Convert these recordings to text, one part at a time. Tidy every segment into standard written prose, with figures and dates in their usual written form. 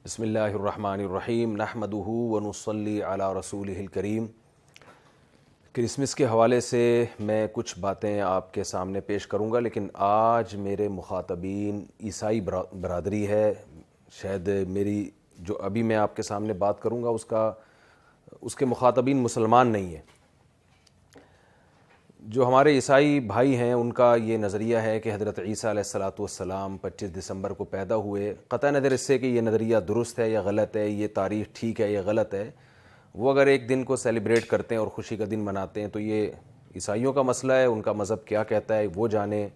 بسم اللہ الرحمن الرحیم نحمدہ ونصلی علی رسولہ الکریم۔ کرسمس کے حوالے سے میں کچھ باتیں آپ کے سامنے پیش کروں گا، لیکن آج میرے مخاطبین عیسائی برادری ہے۔ شاید میری جو ابھی میں آپ کے سامنے بات کروں گا اس کے مخاطبین مسلمان نہیں ہیں۔ جو ہمارے عیسائی بھائی ہیں ان کا یہ نظریہ ہے کہ حضرت عیسیٰ علیہ السلام 25 دسمبر کو پیدا ہوئے، قطع نظر اس سے کہ یہ نظریہ درست ہے یا غلط ہے، یہ تاریخ ٹھیک ہے یا غلط ہے۔ وہ اگر ایک دن کو سیلیبریٹ کرتے ہیں اور خوشی کا دن مناتے ہیں تو یہ عیسائیوں کا مسئلہ ہے، ان کا مذہب کیا کہتا ہے وہ جانے،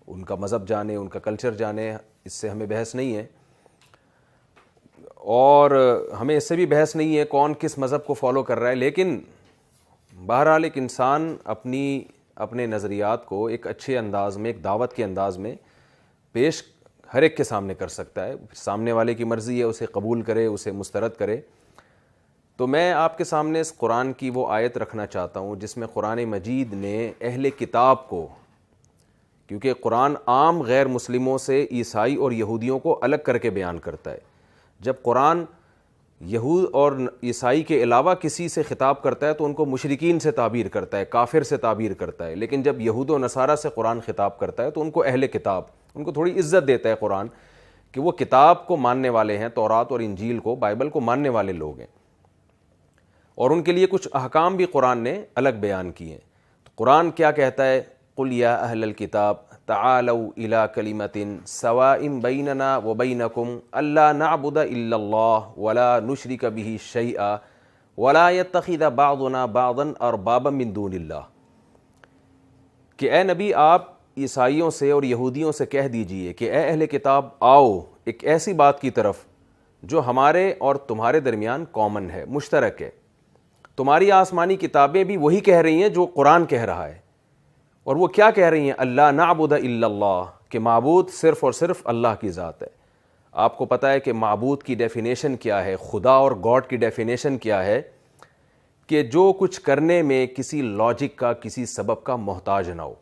ان کا مذہب جانے، ان کا کلچر جانے، اس سے ہمیں بحث نہیں ہے۔ اور ہمیں اس سے بھی بحث نہیں ہے کون کس مذہب کو فالو کر رہا ہے، لیکن بہرحال ایک انسان اپنے نظریات کو ایک اچھے انداز میں، ایک دعوت کے انداز میں پیش ہر ایک کے سامنے کر سکتا ہے۔ سامنے والے کی مرضی ہے اسے قبول کرے، اسے مسترد کرے۔ تو میں آپ کے سامنے اس قرآن کی وہ آیت رکھنا چاہتا ہوں جس میں قرآن مجید نے اہل کتاب کو، کیونکہ قرآن عام غیر مسلموں سے عیسائی اور یہودیوں کو الگ کر کے بیان کرتا ہے۔ جب قرآن یہود اور عیسائی کے علاوہ کسی سے خطاب کرتا ہے تو ان کو مشرکین سے تعبیر کرتا ہے، کافر سے تعبیر کرتا ہے، لیکن جب یہود و نصارہ سے قرآن خطاب کرتا ہے تو ان کو اہل کتاب، ان کو تھوڑی عزت دیتا ہے قرآن کہ وہ کتاب کو ماننے والے ہیں، تورات اور انجیل کو، بائبل کو ماننے والے لوگ ہیں، اور ان کے لیے کچھ احکام بھی قرآن نے الگ بیان کیے ہیں۔ تو قرآن کیا کہتا ہے؟ قُلْ يَا أَهْلَ الْكِتَابِ تعالوا الى كلمة سواء بيننا وبينكم الا نعبد الا الله ولا نشرك به شيئا ولا يتخذ بعضنا بعضا اربابا من دون الله، کہ اے نبی آپ عیسائیوں سے اور یہودیوں سے کہہ دیجئے کہ اے اہل کتاب آؤ ایک ایسی بات کی طرف جو ہمارے اور تمہارے درمیان کامن ہے، مشترک ہے۔ تمہاری آسمانی کتابیں بھی وہی کہہ رہی ہیں جو قرآن کہہ رہا ہے، اور وہ کیا کہہ رہی ہیں؟ اللہ نعبد الا اللہ، کہ معبود صرف اور صرف اللہ کی ذات ہے۔ آپ کو پتہ ہے کہ معبود کی ڈیفینیشن کیا ہے، خدا اور گاڈ کی ڈیفینیشن کیا ہے؟ کہ جو کچھ کرنے میں کسی لاجک کا، کسی سبب کا محتاج نہ ہو۔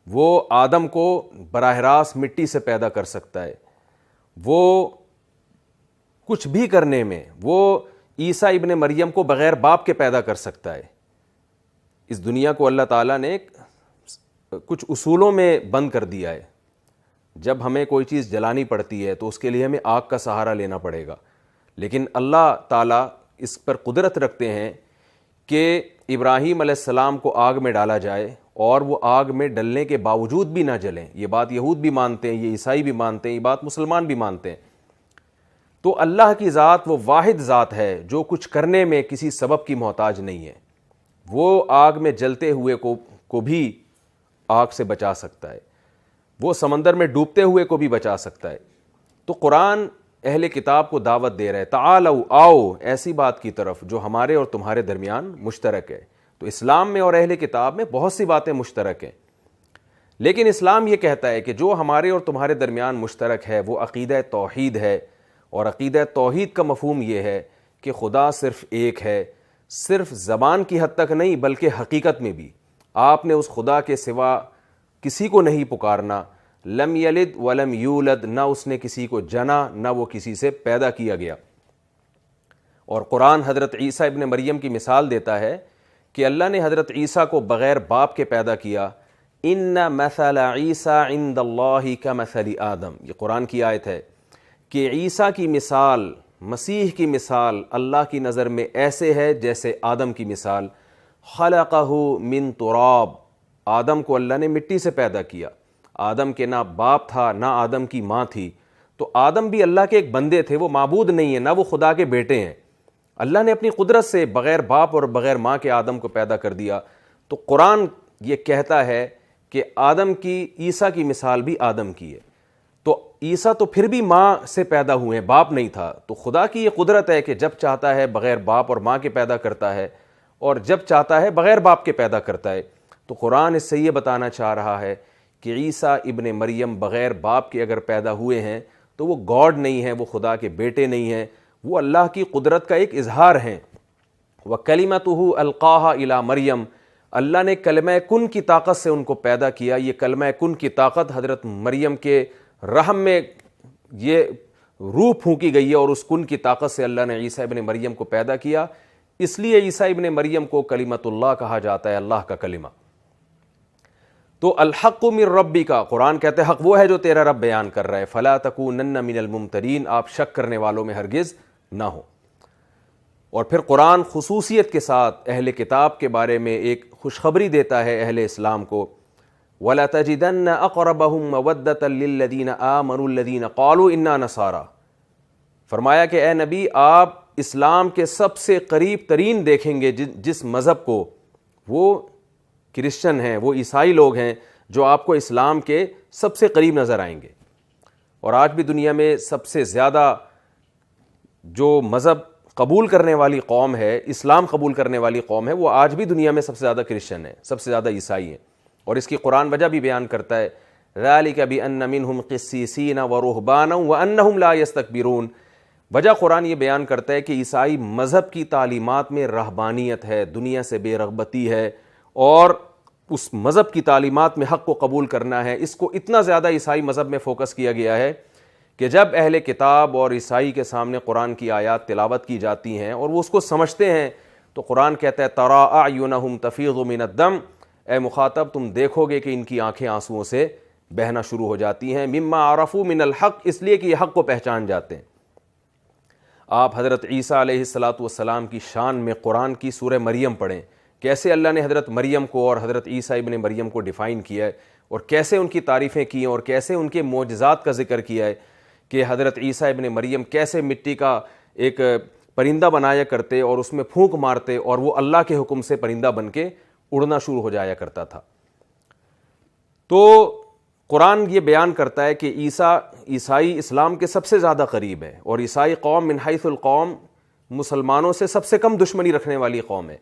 وہ آدم کو براہ راست مٹی سے پیدا کر سکتا ہے، وہ کچھ بھی کرنے میں، وہ عیسیٰ ابن مریم کو بغیر باپ کے پیدا کر سکتا ہے۔ اس دنیا کو اللہ تعالیٰ نے کچھ اصولوں میں بند کر دیا ہے۔ جب ہمیں کوئی چیز جلانی پڑتی ہے تو اس کے لیے ہمیں آگ کا سہارا لینا پڑے گا، لیکن اللہ تعالیٰ اس پر قدرت رکھتے ہیں کہ ابراہیم علیہ السلام کو آگ میں ڈالا جائے اور وہ آگ میں ڈلنے کے باوجود بھی نہ جلیں۔ یہ بات یہود بھی مانتے ہیں، یہ عیسائی بھی مانتے ہیں، یہ بات مسلمان بھی مانتے ہیں۔ تو اللہ کی ذات وہ واحد ذات ہے جو کچھ کرنے میں کسی سبب کی محتاج نہیں ہے۔ وہ آگ میں جلتے ہوئے کو بھی آگ سے بچا سکتا ہے، وہ سمندر میں ڈوبتے ہوئے کو بھی بچا سکتا ہے۔ تو قرآن اہل کتاب کو دعوت دے رہا ہے، تعالوا آؤ ایسی بات کی طرف جو ہمارے اور تمہارے درمیان مشترک ہے۔ تو اسلام میں اور اہل کتاب میں بہت سی باتیں مشترک ہیں، لیکن اسلام یہ کہتا ہے کہ جو ہمارے اور تمہارے درمیان مشترک ہے وہ عقیدہ توحید ہے، اور عقیدہ توحید کا مفہوم یہ ہے کہ خدا صرف ایک ہے، صرف زبان کی حد تک نہیں بلکہ حقیقت میں بھی۔ آپ نے اس خدا کے سوا کسی کو نہیں پکارنا، لم یلد ولم یولد، نہ اس نے کسی کو جنا نہ وہ کسی سے پیدا کیا گیا۔ اور قرآن حضرت عیسیٰ ابن مریم کی مثال دیتا ہے کہ اللہ نے حضرت عیسیٰ کو بغیر باپ کے پیدا کیا۔ ان مثل عیسیٰ عند اللہ کمثل آدم، یہ قرآن کی آیت ہے کہ عیسیٰ کی مثال، مسیح کی مثال اللہ کی نظر میں ایسے ہے جیسے آدم کی مثال۔ خلقہ من تراب، آدم کو اللہ نے مٹی سے پیدا کیا۔ آدم کے نہ باپ تھا نہ آدم کی ماں تھی، تو آدم بھی اللہ کے ایک بندے تھے، وہ معبود نہیں ہے، نہ وہ خدا کے بیٹے ہیں۔ اللہ نے اپنی قدرت سے بغیر باپ اور بغیر ماں کے آدم کو پیدا کر دیا۔ تو قرآن یہ کہتا ہے کہ آدم کی، عیسیٰ کی مثال بھی آدم کی ہے۔ تو عیسیٰ تو پھر بھی ماں سے پیدا ہوئے ہیں، باپ نہیں تھا۔ تو خدا کی یہ قدرت ہے کہ جب چاہتا ہے بغیر باپ اور ماں کے پیدا کرتا ہے، اور جب چاہتا ہے بغیر باپ کے پیدا کرتا ہے۔ تو قرآن اس سے یہ بتانا چاہ رہا ہے کہ عیسیٰ ابن مریم بغیر باپ کے اگر پیدا ہوئے ہیں تو وہ گاڈ نہیں ہیں، وہ خدا کے بیٹے نہیں ہیں، وہ اللہ کی قدرت کا ایک اظہار ہیں۔ وَكَلِمَتُهُ أَلْقَاهَا إِلَى مریم، اللہ نے کلمہ کن کی طاقت سے ان کو پیدا کیا۔ یہ کلمہ کن کی طاقت حضرت مریم کے رحم میں یہ روح پھونکی گئی ہے اور اس کن کی طاقت سے اللہ نے عیسیٰ ابن مریم کو پیدا کیا. اس لیے عیسیٰ ابن مریم کو کلمۃ اللہ کہا جاتا ہے, اللہ کا کلمہ. تو الحق من ربک کا قرآن کہتے ہیں حق وہ ہے جو تیرا رب بیان کر رہا ہے. فلا تکونن من الممترین, آپ شک کرنے والوں میں ہرگز نہ ہو. اور پھر قرآن خصوصیت کے ساتھ اہل کتاب کے بارے میں ایک خوشخبری دیتا ہے اہل اسلام کو. وَلَتَجِدَنَّ أَقْرَبَهُمْ مَوَدَّةً لِّلَّذِينَ آمَنُوا الَّذِينَ قَالُوا إِنَّا نَصَارَىٰ. فرمایا کہ اے نبی آپ اسلام کے سب سے قریب ترین دیکھیں گے جس مذہب کو, وہ کرسچن ہیں, وہ عیسائی لوگ ہیں جو آپ کو اسلام کے سب سے قریب نظر آئیں گے. اور آج بھی دنیا میں سب سے زیادہ جو مذہب قبول کرنے والی قوم ہے, اسلام قبول کرنے والی قوم ہے, وہ آج بھی دنیا میں سب سے زیادہ کرسچن ہیں, سب سے زیادہ عیسائی ہیں. اور اس کی قرآن وجہ بھی بیان کرتا ہے, ذَلِكَ بِأَنَّ مِنْهُمْ قِسِّيسِينَ وَرُهْبَانًا وَأَنَّهُمْ لَا يَسْتَكْبِرُونَ. وجہ قرآن یہ بیان کرتا ہے کہ عیسائی مذہب کی تعلیمات میں رہبانیت ہے, دنیا سے بے رغبتی ہے, اور اس مذہب کی تعلیمات میں حق کو قبول کرنا ہے. اس کو اتنا زیادہ عیسائی مذہب میں فوکس کیا گیا ہے کہ جب اہل کتاب اور عیسائی کے سامنے قرآن کی آیات تلاوت کی جاتی ہیں اور وہ اس کو سمجھتے ہیں, تو قرآن کہتا ہے تَرَىٰ أَعْيُنَهُمْ تَفِيضُ مِنَ الدَّمْ, اے مخاطب تم دیکھو گے کہ ان کی آنکھیں آنسوؤں سے بہنا شروع ہو جاتی ہیں. مما عرفوا من الحق, اس لیے کہ یہ حق کو پہچان جاتے ہیں. آپ حضرت عیسیٰ علیہ السلام کی شان میں قرآن کی سورہ مریم پڑھیں, کیسے اللہ نے حضرت مریم کو اور حضرت عیسیٰ ابن مریم کو ڈیفائن کیا ہے, اور کیسے ان کی تعریفیں کی ہیں, اور کیسے ان کے معجزات کا ذکر کیا ہے کہ حضرت عیسیٰ ابن مریم کیسے مٹی کا ایک پرندہ بنایا کرتے اور اس میں پھونک مارتے اور وہ اللہ کے حکم سے پرندہ بن کے اڑنا شروع ہو جایا کرتا تھا. تو قرآن یہ بیان کرتا ہے کہ عیسائی اسلام کے سب سے زیادہ قریب ہے, اور عیسائی قوم من حیث القوم مسلمانوں سے سب سے کم دشمنی رکھنے والی قوم ہے.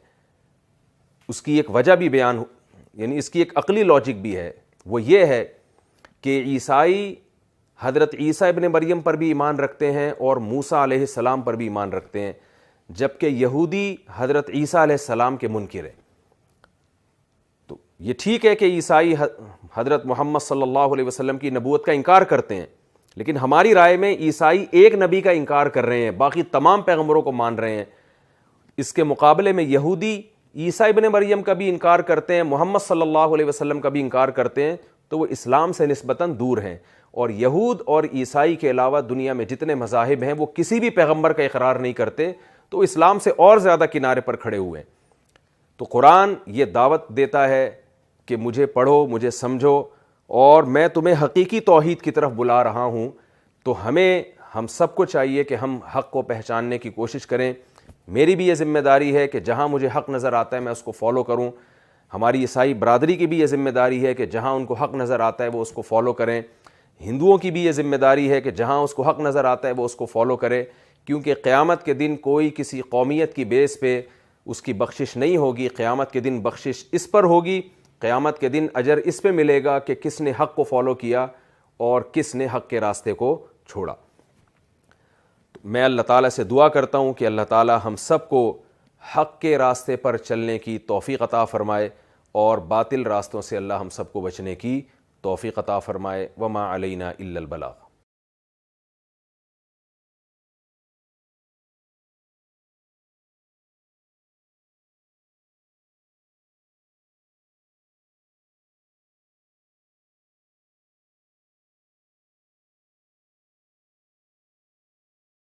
اس کی ایک وجہ بھی بیان, یعنی اس کی ایک عقلی لاجک بھی ہے, وہ یہ ہے کہ عیسائی حضرت عیسیٰ ابن مریم پر بھی ایمان رکھتے ہیں اور موسیٰ علیہ السلام پر بھی ایمان رکھتے ہیں, جبکہ یہودی حضرت عیسیٰ علیہ السلام کے منکر ہیں. تو یہ ٹھیک ہے کہ عیسائی حضرت محمد صلی اللہ علیہ وسلم کی نبوت کا انکار کرتے ہیں, لیکن ہماری رائے میں عیسائی ایک نبی کا انکار کر رہے ہیں, باقی تمام پیغمبروں کو مان رہے ہیں. اس کے مقابلے میں یہودی عیسیٰ ابن مریم کا بھی انکار کرتے ہیں, محمد صلی اللہ علیہ وسلم کا بھی انکار کرتے ہیں, تو وہ اسلام سے نسبتاً دور ہیں. اور یہود اور عیسائی کے علاوہ دنیا میں جتنے مذاہب ہیں وہ کسی بھی پیغمبر کا اقرار نہیں کرتے, تو اسلام سے اور زیادہ کنارے پر کھڑے ہوئے ہیں. تو قرآن یہ دعوت دیتا ہے کہ مجھے پڑھو, مجھے سمجھو, اور میں تمہیں حقیقی توحید کی طرف بلا رہا ہوں. تو ہم سب کو چاہیے کہ ہم حق کو پہچاننے کی کوشش کریں. میری بھی یہ ذمہ داری ہے کہ جہاں مجھے حق نظر آتا ہے میں اس کو فالو کروں. ہماری عیسائی برادری کی بھی یہ ذمہ داری ہے کہ جہاں ان کو حق نظر آتا ہے وہ اس کو فالو کریں. ہندوؤں کی بھی یہ ذمہ داری ہے کہ جہاں اس کو حق نظر آتا ہے وہ اس کو فالو کرے, کیونکہ قیامت کے دن کوئی کسی قومیت کی بیس پہ اس کی بخشش نہیں ہوگی. قیامت کے دن بخشش اس پر ہوگی, قیامت کے دن اجر اس پہ ملے گا کہ کس نے حق کو فالو کیا اور کس نے حق کے راستے کو چھوڑا. میں اللہ تعالیٰ سے دعا کرتا ہوں کہ اللہ تعالیٰ ہم سب کو حق کے راستے پر چلنے کی توفیق عطا فرمائے, اور باطل راستوں سے اللہ ہم سب کو بچنے کی توفیق عطا فرمائے. وما علینا الا البلاغ.